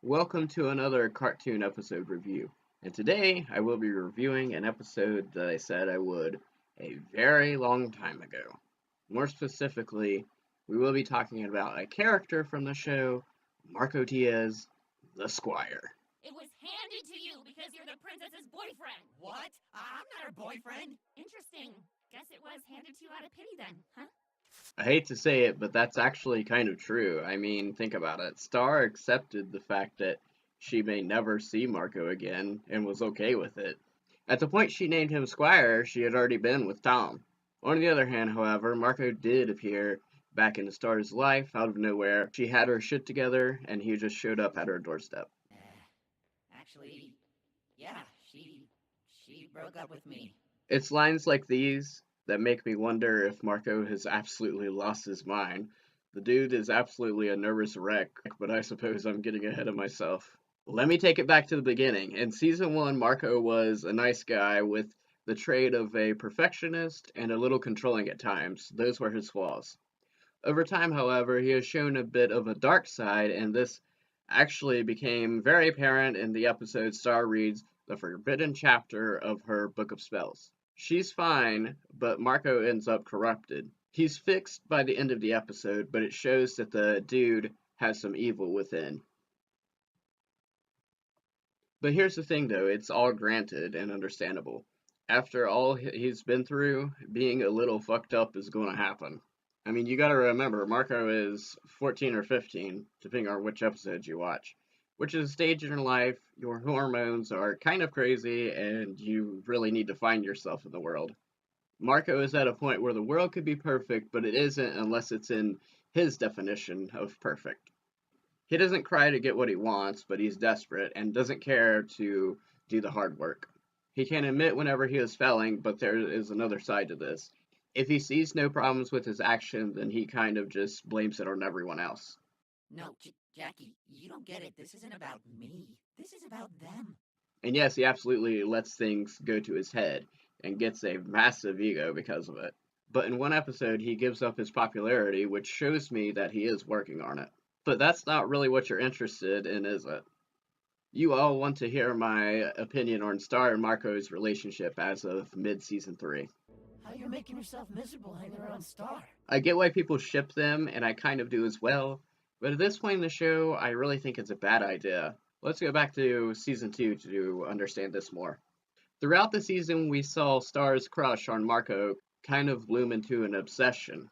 Welcome to another cartoon episode review. And today I will be reviewing an episode that I said I would a very long time ago. More specifically, we will be talking about a character from the show, Marco Diaz, the Squire. It was handed to you because you're the princess's boyfriend. What? I'm not her boyfriend. Interesting. Guess it was handed to you out of pity then, huh? I hate to say it, but that's actually kind of true. I mean, think about it. Star accepted the fact that she may never see Marco again and was okay with it. At the point she named him Squire, she had already been with Tom. On the other hand, however, Marco did appear back into Star's life out of nowhere. She had her shit together, and he just showed up at her doorstep. Actually, yeah, she broke up with me. It's lines like these that make me wonder if Marco has absolutely lost his mind. The dude is absolutely a nervous wreck, but I suppose I'm getting ahead of myself. Let me take it back to the beginning. In season 1, Marco was a nice guy with the trait of a perfectionist and a little controlling at times. Those were his flaws. Over time, however, he has shown a bit of a dark side, and this actually became very apparent in the episode Star reads the forbidden chapter of her Book of Spells. She's fine, but Marco ends up corrupted. He's fixed by the end of the episode, but it shows that the dude has some evil within. But here's the thing though, it's all granted and understandable. After all he's been through, being a little fucked up is going to happen. I mean, you gotta remember, Marco is 14 or 15, depending on which episodes you watch, which is a stage in your life, your hormones are kind of crazy, and you really need to find yourself in the world. Marco is at a point where the world could be perfect, but it isn't unless it's in his definition of perfect. He doesn't cry to get what he wants, but he's desperate and doesn't care to do the hard work. He can admit whenever he is failing, but there is another side to this. If he sees no problems with his action, then he kind of just blames it on everyone else. No, Jackie, you don't get it. This isn't about me. This is about them. And yes, he absolutely lets things go to his head and gets a massive ego because of it. But in one episode, he gives up his popularity, which shows me that he is working on it. But that's not really what you're interested in, is it? You all want to hear my opinion on Star and Marco's relationship as of mid-season 3. How you're making yourself miserable hanging around Star. I get why people ship them, and I kind of do as well, but at this point in the show, I really think it's a bad idea. Let's go back to season 2 to understand this more. Throughout the season, we saw Star's crush on Marco kind of bloom into an obsession.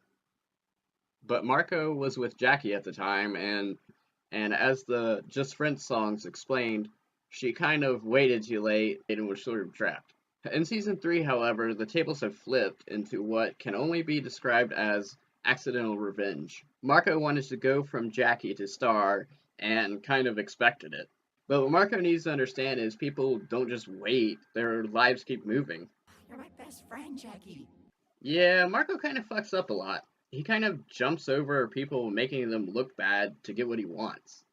But Marco was with Jackie at the time, and as the Just Friends songs explained, she kind of waited too late and was sort of trapped. In season 3, however, the tables have flipped into what can only be described as accidental revenge. Marco wanted to go from Jackie to Star and kind of expected it. But what Marco needs to understand is people don't just wait, their lives keep moving. You're my best friend, Jackie. Yeah, Marco kind of fucks up a lot. He kind of jumps over people, making them look bad to get what he wants.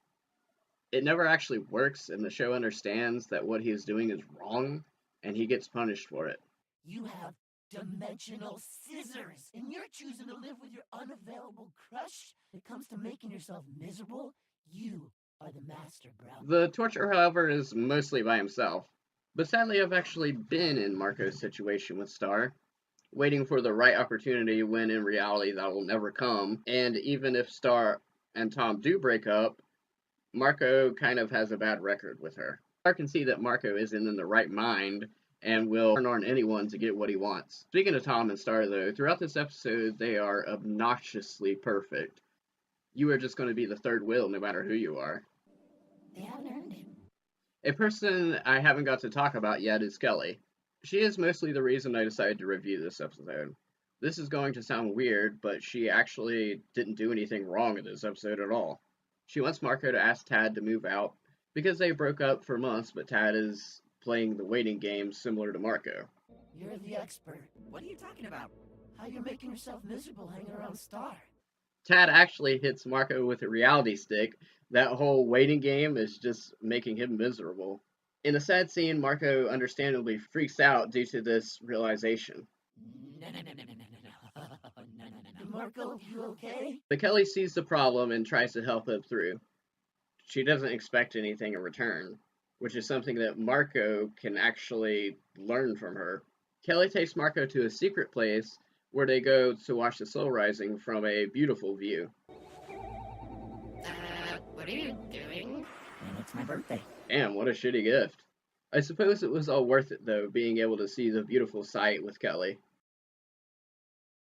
It never actually works, and the show understands that what he is doing is wrong, and he gets punished for it. You have dimensional scissors, and you're choosing to live with your unavailable crush? When it comes to making yourself miserable, you are the master, bro. The torture, however, is mostly by himself. But sadly, I've actually been in Marco's situation with Star, waiting for the right opportunity when in reality that will never come. And even if Star and Tom do break up, Marco kind of has a bad record with her. Star can see that Marco isn't in the right mind and will turn on anyone to get what he wants. Speaking of Tom and Star, though, throughout this episode, they are obnoxiously perfect. You are just going to be the third wheel no matter who you are. They haven't earned it. A person I haven't got to talk about yet is Kelly. She is mostly the reason I decided to review this episode. This is going to sound weird, but she actually didn't do anything wrong in this episode at all. She wants Marco to ask Tad to move out because they broke up for months, but Tad is playing the waiting game similar to Marco. You're the expert. What are you talking about? How you're making yourself miserable hanging around Star. Tad actually hits Marco with a reality stick. That whole waiting game is just making him miserable. In the sad scene, Marco understandably freaks out due to this realization. No. Marco, you okay? But Kelly sees the problem and tries to help him through. she doesn't expect anything in return, which is something that Marco can actually learn from her. Kelly takes Marco to a secret place where they go to watch the sun rising from a beautiful view. What are you doing? And it's my birthday. Damn, what a shitty gift. I suppose it was all worth it though, being able to see the beautiful sight with Kelly.